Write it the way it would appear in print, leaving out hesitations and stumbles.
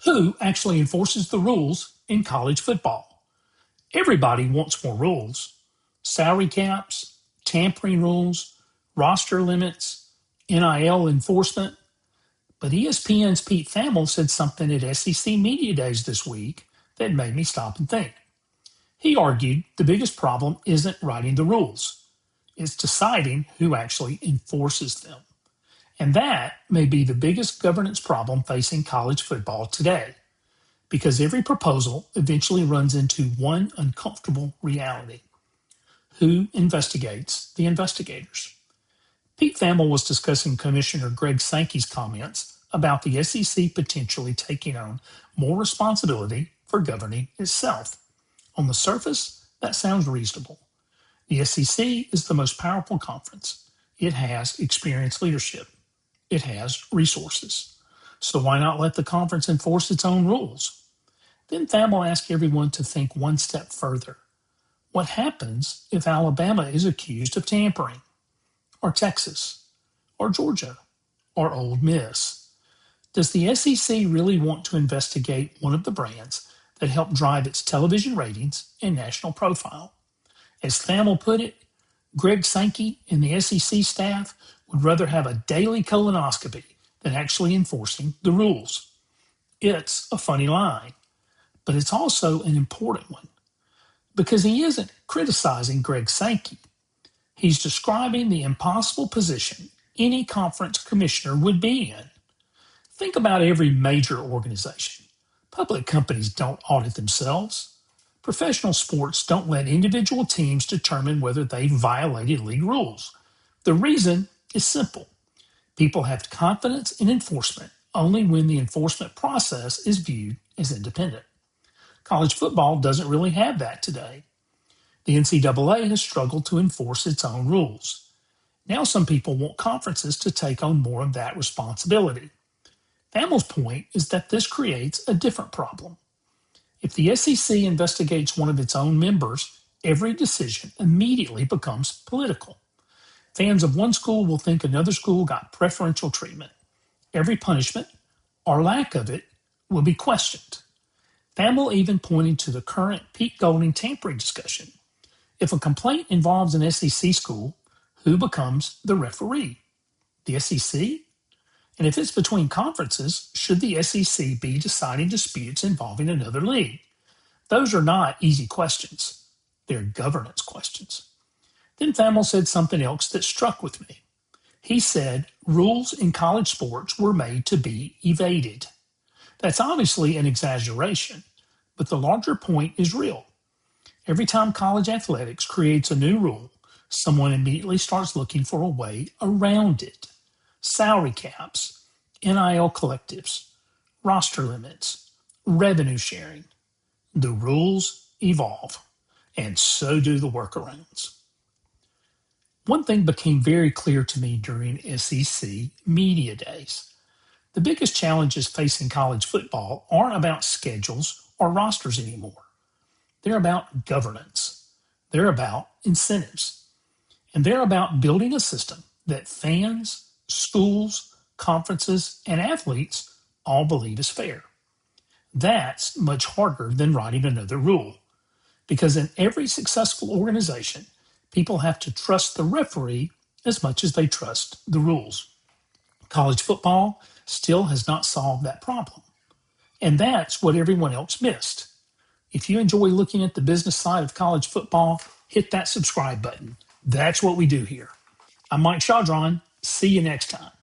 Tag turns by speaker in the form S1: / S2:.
S1: Who actually enforces the rules in college football? Everybody wants more rules. Salary caps, tampering rules, roster limits, NIL enforcement. But ESPN's Pete Thamel said something at SEC Media Days this week that made me stop and think. He argued the biggest problem isn't writing the rules, it's deciding who actually enforces them. And that may be the biggest governance problem facing college football today, because every proposal eventually runs into one uncomfortable reality: who investigates the investigators? Pete Thamel was discussing Commissioner Greg Sankey's comments about the SEC potentially taking on more responsibility for governing itself. On the surface, that sounds reasonable. The SEC is the most powerful conference. It has experienced leadership. It has resources. So why not let the conference enforce its own rules? Then Thamel asked everyone to think one step further. What happens if Alabama is accused of tampering? Or Texas? Or Georgia? Or Ole Miss? Does the SEC really want to investigate one of the brands that helped drive its television ratings and national profile? As Thamel put it, Greg Sankey and the SEC staff would rather have a daily colonoscopy than actually enforcing the rules. It's a funny line, but it's also an important one, because he isn't criticizing Greg Sankey. He's describing the impossible position any conference commissioner would be in. Think about every major organization. Public companies don't audit themselves. Professional sports don't let individual teams determine whether they violated league rules. The reason is simple. People have confidence in enforcement only when the enforcement process is viewed as independent. College football doesn't really have that today. The NCAA has struggled to enforce its own rules. Now some people want conferences to take on more of that responsibility. Thamel's point is that this creates a different problem. If the SEC investigates one of its own members, every decision immediately becomes political. Fans of one school will think another school got preferential treatment. Every punishment, or lack of it, will be questioned. Thamel even pointed to the current Pete Golding tampering discussion. If a complaint involves an SEC school, who becomes the referee? The SEC? And if it's between conferences, should the SEC be deciding disputes involving another league? Those are not easy questions. They're governance questions. Then Thamel said something else that struck with me. He said rules in college sports were made to be evaded. That's obviously an exaggeration, but the larger point is real. Every time college athletics creates a new rule, someone immediately starts looking for a way around it. Salary caps, NIL collectives, roster limits, revenue sharing. The rules evolve, and so do the workarounds. One thing became very clear to me during SEC Media Days. The biggest challenges facing college football aren't about schedules or rosters anymore. They're about governance. They're about incentives. And they're about building a system that fans, schools, conferences, and athletes all believe is fair. That's much harder than writing another rule, because in every successful organization, people have to trust the referee as much as they trust the rules. College football still has not solved that problem, and that's what everyone else missed. If you enjoy looking at the business side of college football, hit that subscribe button. That's what we do here. I'm Mike Chaudron. See you next time.